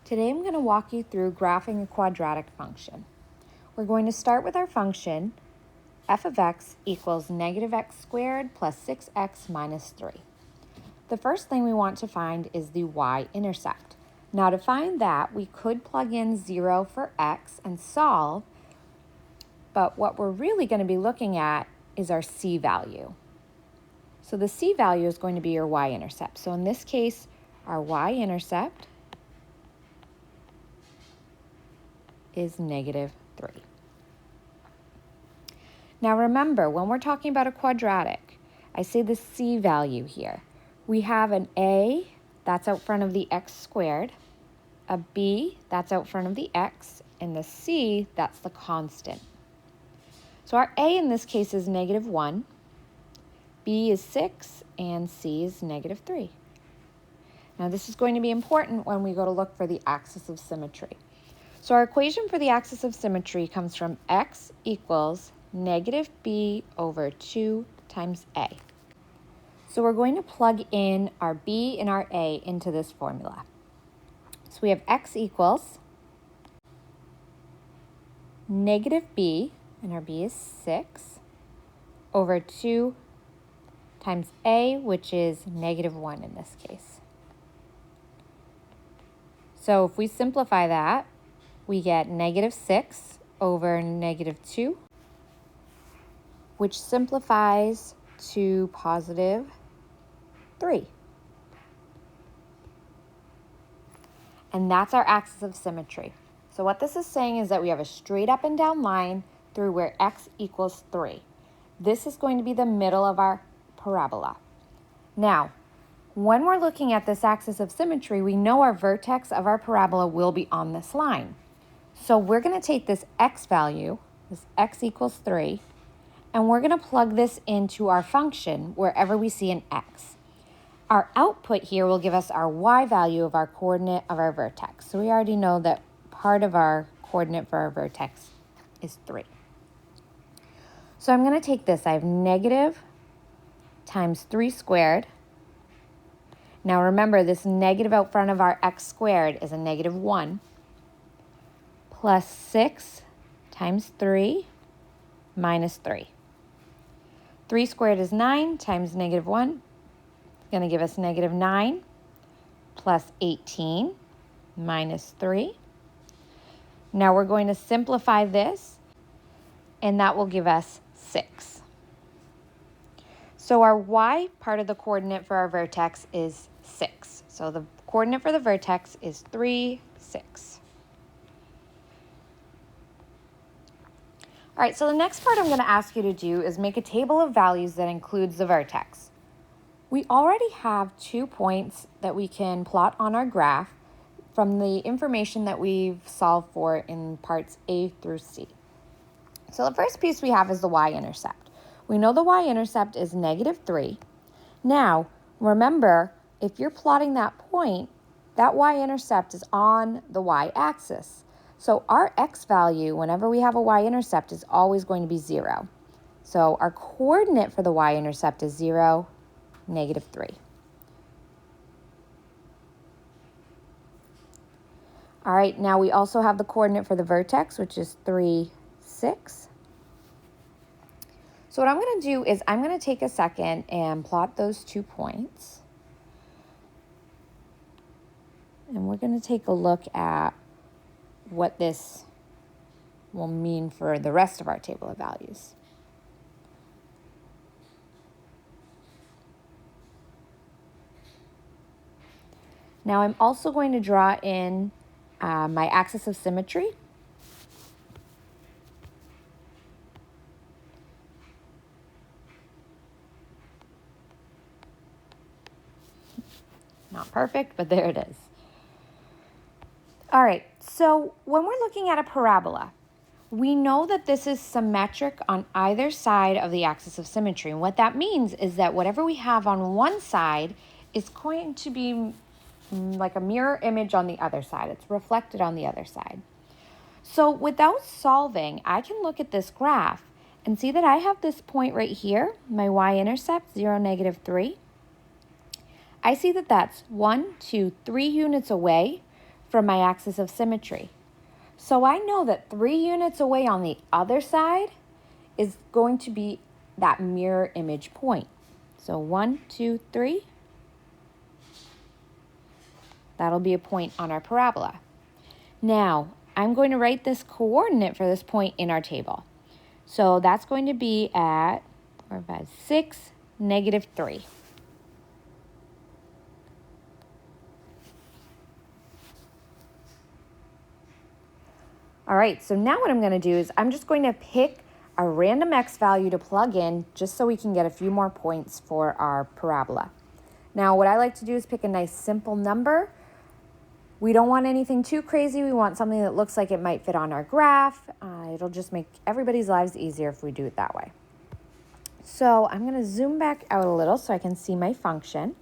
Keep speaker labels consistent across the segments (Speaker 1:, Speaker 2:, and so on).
Speaker 1: Today I'm going to walk you through graphing a quadratic function. We're going to start with our function f of x equals negative x squared plus 6x minus 3. The first thing we want to find is the y-intercept. Now to find that, we could plug in 0 for x and solve, but what we're really going to be looking at is our c value. So the c value is going to be your y-intercept. So in this case, our y-intercept is negative 3. Now remember, when we're talking about a quadratic, I say the c value here. We have an a, that's out front of the x squared, a b, that's out front of the x, and the c, that's the constant. So our a in this case is negative 1, b is 6, and c is negative 3. Now this is going to be important when we go to look for the axis of symmetry. So our equation for the axis of symmetry comes from x equals negative b over 2 times a. So we're going to plug in our b and our a into this formula. So we have x equals negative b, and our b is 6, over 2 times a, which is negative 1 in this case. So if we simplify that, we get negative 6 over negative 2, which simplifies to positive 3. And that's our axis of symmetry. So what this is saying is that we have a straight up and down line through where x equals 3. This is going to be the middle of our parabola. Now, when we're looking at this axis of symmetry, we know our vertex of our parabola will be on this line. So we're going to take this x value, this x equals 3, and we're going to plug this into our function wherever we see an x. Our output here will give us our y value of our coordinate of our vertex. So we already know that part of our coordinate for our vertex is 3. So I'm going to take this. I have negative times 3 squared. Now remember, this negative out front of our x squared is a negative 1. Plus 6 times 3 minus 3. 3 squared is 9 times negative 1. Going to give us negative 9 plus 18 minus 3. Now we're going to simplify this, and that will give us 6. So our y part of the coordinate for our vertex is 6. So the coordinate for the vertex is 3, 6. All right, so the next part I'm going to ask you to do is make a table of values that includes the vertex. We already have 2 points that we can plot on our graph from the information that we've solved for in parts A through C. So the first piece we have is the y-intercept. We know the y-intercept is negative 3. Now, remember, if you're plotting that point, that y-intercept is on the y-axis. So our x value, whenever we have a y-intercept, is always going to be 0. So our coordinate for the y-intercept is 0, negative 3. All right, now we also have the coordinate for the vertex, which is 3, 6. So what I'm going to do is I'm going to take a second and plot those 2 points. And we're going to take a look at what this will mean for the rest of our table of values. Now I'm also going to draw in my axis of symmetry. Not perfect, but there it is. All right, so when we're looking at a parabola, we know that this is symmetric on either side of the axis of symmetry. And what that means is that whatever we have on one side is going to be like a mirror image on the other side. It's reflected on the other side. So without solving, I can look at this graph and see that I have this point right here, my y-intercept, 0, negative 3. I see that that's 1, 2, 3 units away from my axis of symmetry. So I know that 3 units away on the other side is going to be that mirror image point. So 1, 2, 3. That'll be a point on our parabola. Now, I'm going to write this coordinate for this point in our table. So that's going to be at 4, 5, 6, -3. All right, so now what I'm going to do is I'm just going to pick a random x value to plug in just so we can get a few more points for our parabola. Now, what I like to do is pick a nice simple number. We don't want anything too crazy. We want something that looks like it might fit on our graph. It'll just make everybody's lives easier if we do it that way. So I'm going to zoom back out a little so I can see my function.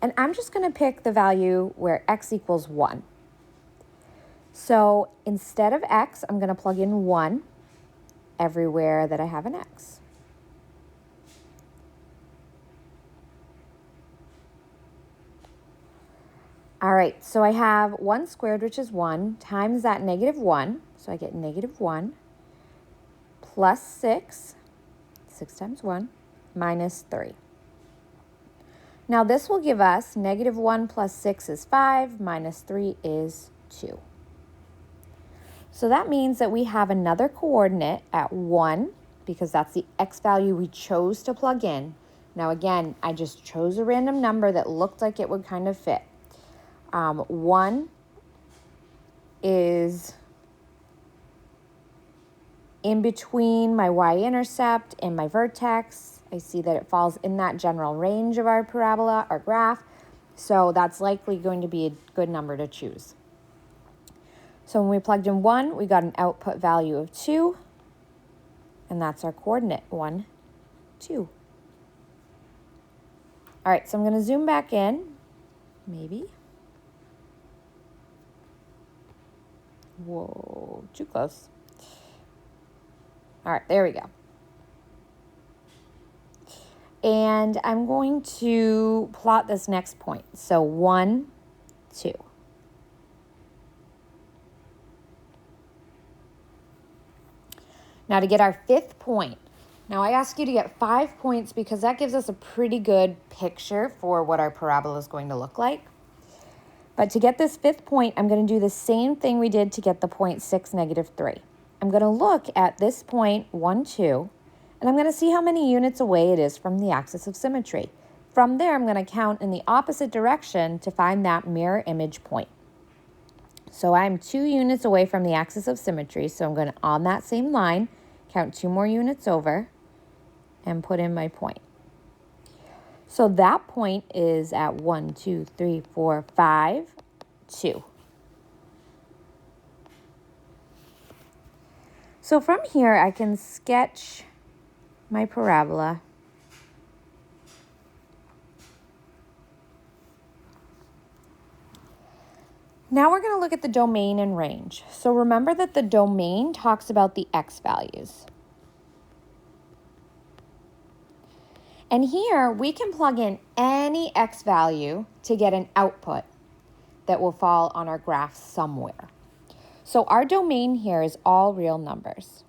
Speaker 1: And I'm just going to pick the value where x equals 1. So instead of x, I'm going to plug in 1 everywhere that I have an x. All right, so I have 1 squared, which is 1, times that -1. So I get -1 plus 6, 6 times 1, minus 3. Now this will give us -1 plus 6 is 5, minus 3 is 2. So that means that we have another coordinate at 1, because that's the x value we chose to plug in. Now again, I just chose a random number that looked like it would kind of fit. 1 is in between my y-intercept and my vertex. I see that it falls in that general range of our parabola, our graph. So that's likely going to be a good number to choose. So when we plugged in 1, we got an output value of 2, and that's our coordinate, 1, 2. All right, so I'm going to zoom back in, maybe. Whoa, too close. All right, there we go. And I'm going to plot this next point. So 1, 2. Now to get our 5th point. Now I ask you to get 5 points because that gives us a pretty good picture for what our parabola is going to look like. But to get this 5th point, I'm going to do the same thing we did to get the point 6, -3. I'm going to look at this point 1, 2, and I'm going to see how many units away it is from the axis of symmetry. From there, I'm going to count in the opposite direction to find that mirror image point. So I'm 2 units away from the axis of symmetry, so I'm going to, on that same line, count 2 more units over and put in my point. So that point is at 1, 2, 3, 4, 5, 2. So from here, I can sketch my parabola. Now we're going to look at the domain and range. So remember that the domain talks about the x values. And here we can plug in any x value to get an output that will fall on our graph somewhere. So our domain here is all real numbers.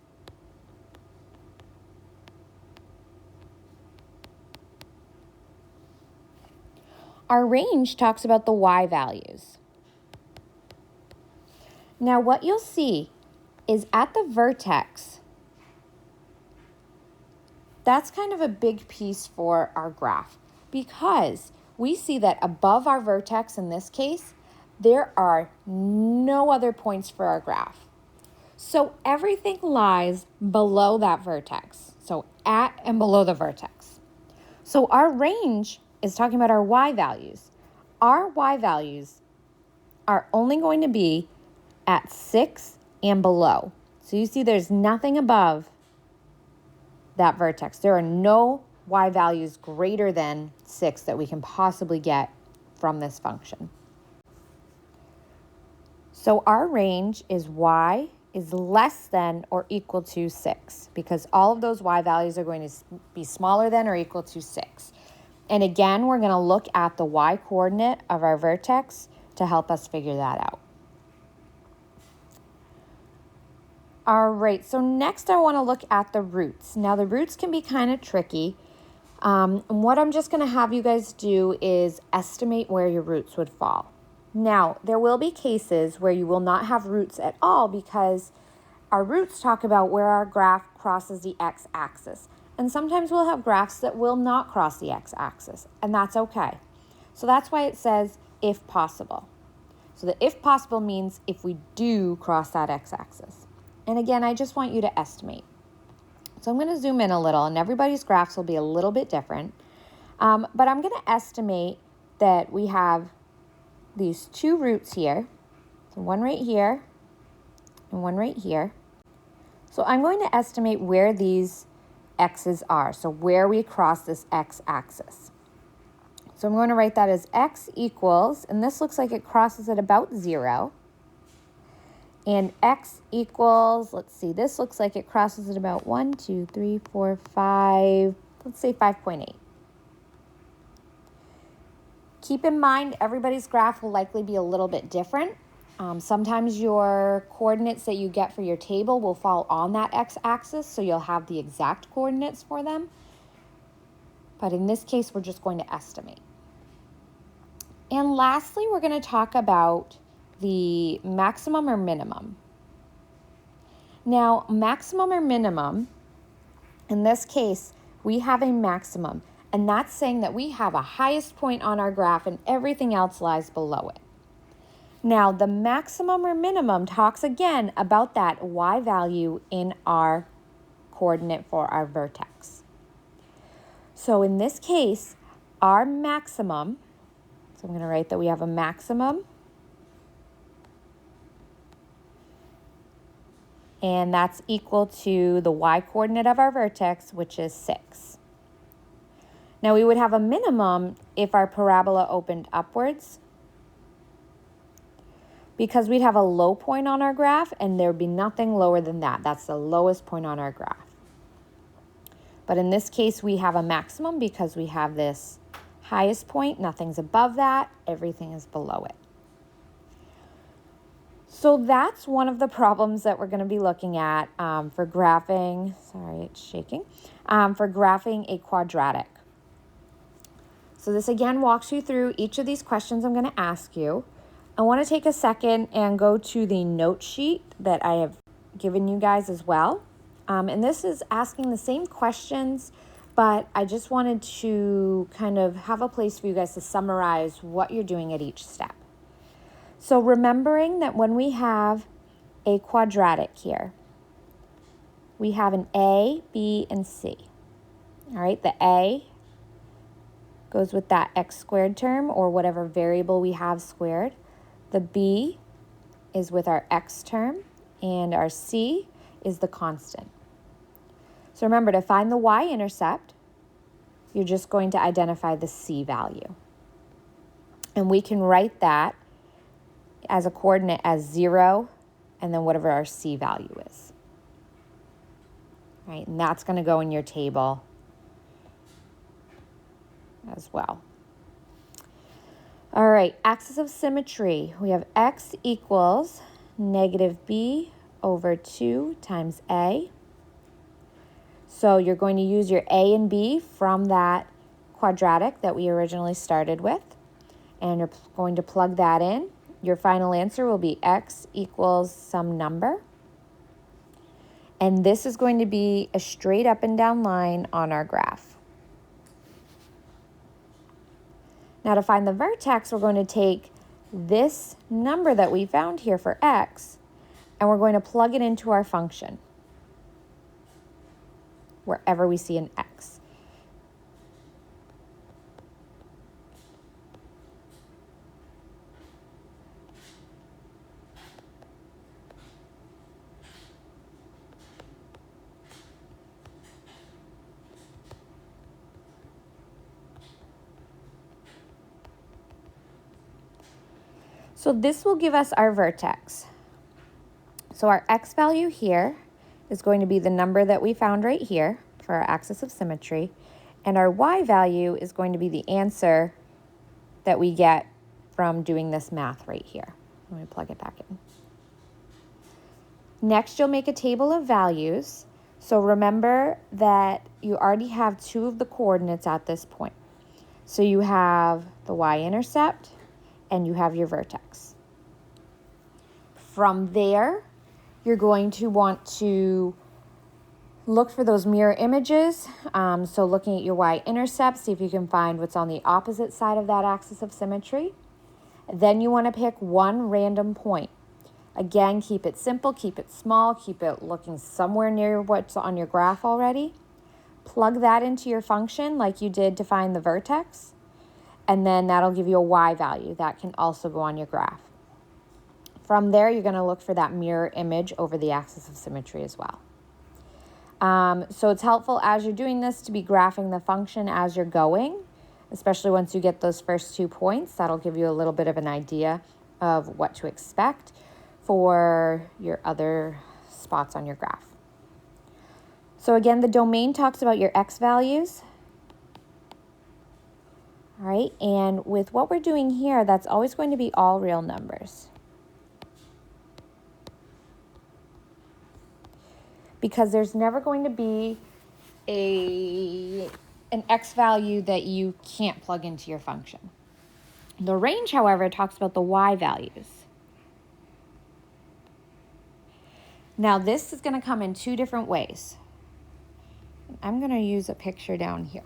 Speaker 1: Our range talks about the y values. Now what you'll see is at the vertex, that's kind of a big piece for our graph because we see that above our vertex in this case, there are no other points for our graph. So everything lies below that vertex. So at and below the vertex. So our range is talking about our y values. Our y values are only going to be at 6 and below. So you see there's nothing above that vertex. There are no y values greater than 6 that we can possibly get from this function. So our range is y is less than or equal to 6 because all of those y values are going to be smaller than or equal to 6. And again, we're going to look at the y coordinate of our vertex to help us figure that out. All right, so next I want to look at the roots. Now the roots can be kind of tricky. And what I'm just going to have you guys do is estimate where your roots would fall. Now, there will be cases where you will not have roots at all because our roots talk about where our graph crosses the x-axis. And sometimes we'll have graphs that will not cross the x-axis, and that's okay. So that's why it says if possible. So the if possible means if we do cross that x-axis. And again, I just want you to estimate. So I'm going to zoom in a little, and everybody's graphs will be a little bit different. But I'm going to estimate that we have these two roots here. So one right here and one right here. So I'm going to estimate where these x's are, so where we cross this x-axis. So I'm going to write that as x equals, and this looks like it crosses at about 0. And x equals, let's see, this looks like it crosses at about 1, 2, 3, 4, 5, let's say 5.8. Keep in mind, everybody's graph will likely be a little bit different. Sometimes your coordinates that you get for your table will fall on that x-axis, so you'll have the exact coordinates for them. But in this case, we're just going to estimate. And lastly, we're going to talk about the maximum or minimum. Now, maximum or minimum, in this case, we have a maximum, and that's saying that we have a highest point on our graph and everything else lies below it. Now, the maximum or minimum talks again about that y value in our coordinate for our vertex. So in this case, our maximum, so I'm going to write that we have a maximum, and that's equal to the y coordinate of our vertex, which is 6. Now we would have a minimum if our parabola opened upwards, because we'd have a low point on our graph and there'd be nothing lower than that. That's the lowest point on our graph. But in this case, we have a maximum because we have this highest point, nothing's above that, everything is below it. So that's one of the problems that we're going to be looking at for graphing, sorry, it's shaking, for graphing a quadratic. So this again walks you through each of these questions I'm going to ask you. I want to take a second and go to the note sheet that I have given you guys as well. And this is asking the same questions, but I just wanted to kind of have a place for you guys to summarize what you're doing at each step. So remembering that when we have a quadratic here, we have an A, B, and C. All right, the A goes with that x squared term or whatever variable we have squared. The B is with our x term, and our C is the constant. So remember, to find the y-intercept, you're just going to identify the C value. And we can write that as a coordinate as 0 and then whatever our C value is. Right, and that's going to go in your table as well. All right, axis of symmetry. We have x equals negative b over 2 times a. So you're going to use your a and b from that quadratic that we originally started with, and you're going to plug that in. Your final answer will be x equals some number. And this is going to be a straight up and down line on our graph. Now to find the vertex, we're going to take this number that we found here for x, and we're going to plug it into our function wherever we see an x. So this will give us our vertex. So our x value here is going to be the number that we found right here for our axis of symmetry, and our y value is going to be the answer that we get from doing this math right here. Let me plug it back in. Next, you'll make a table of values. So remember that you already have 2 of the coordinates at this point. So you have the y-intercept and you have your vertex. From there, you're going to want to look for those mirror images. So looking at your y-intercept, see if you can find what's on the opposite side of that axis of symmetry. Then you want to pick one random point. Again, keep it simple, keep it small, keep it looking somewhere near what's on your graph already. Plug that into your function like you did to find the vertex, and then that'll give you a y value. That can also go on your graph. From there, you're going to look for that mirror image over the axis of symmetry as well. So it's helpful as you're doing this to be graphing the function as you're going, especially once you get those first 2 points. That'll give you a little bit of an idea of what to expect for your other spots on your graph. So again, the domain talks about your x values. All right, and with what we're doing here, that's always going to be all real numbers. Because there's never going to be an x value that you can't plug into your function. The range, however, talks about the y values. Now, this is going to come in 2 different ways. I'm going to use a picture down here.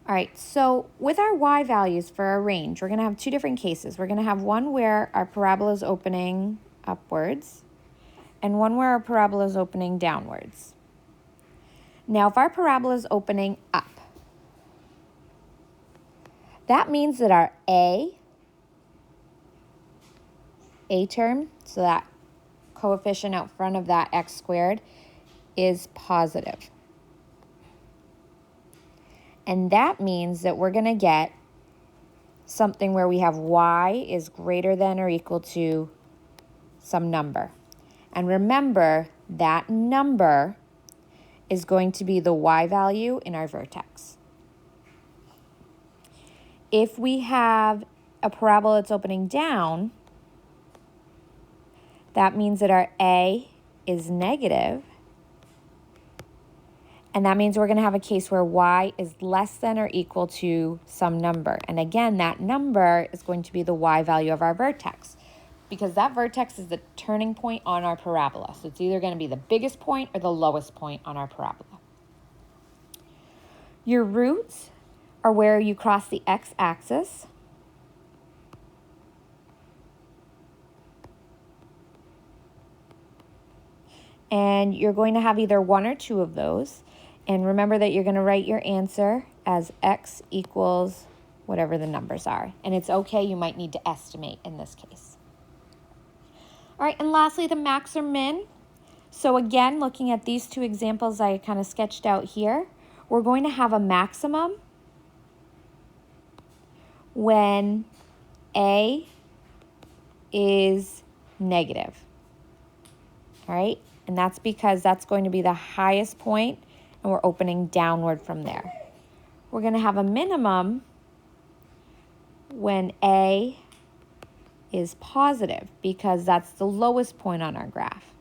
Speaker 1: All right, so with our y values for our range, we're going to have 2 different cases. We're going to have one where our parabola is opening upwards and one where our parabola is opening downwards. Now, if our parabola is opening up, that means that our a term, so that coefficient out front of that x squared, is positive. And that means that we're going to get something where we have y is greater than or equal to some number. And remember, that number is going to be the y value in our vertex. If we have a parabola that's opening down, that means that our a is negative. And that means we're going to have a case where y is less than or equal to some number. And again, that number is going to be the y value of our vertex, because that vertex is the turning point on our parabola. So it's either going to be the biggest point or the lowest point on our parabola. Your roots are where you cross the x-axis. And you're going to have either 1 or 2 of those. And remember that you're going to write your answer as x equals whatever the numbers are. And it's okay, you might need to estimate in this case. All right, and lastly, the max or min. So again, looking at these 2 examples I kind of sketched out here, we're going to have a maximum when a is negative. All right, and that's because that's going to be the highest point, and we're opening downward from there. We're going to have a minimum when a is positive, because that's the lowest point on our graph.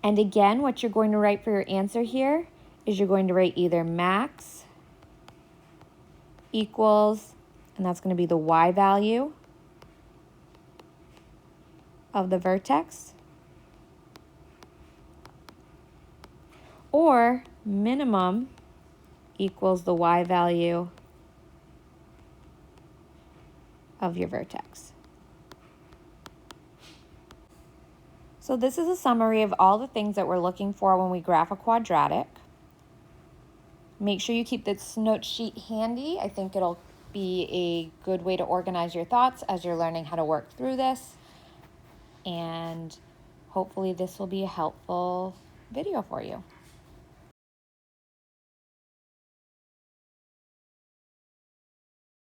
Speaker 1: And again, what you're going to write for your answer here is you're going to write either max equals, and that's going to be the y value of the vertex, or minimum equals the y value of your vertex. So this is a summary of all the things that we're looking for when we graph a quadratic. Make sure you keep this note sheet handy. I think it'll be a good way to organize your thoughts as you're learning how to work through this. And hopefully this will be a helpful video for you.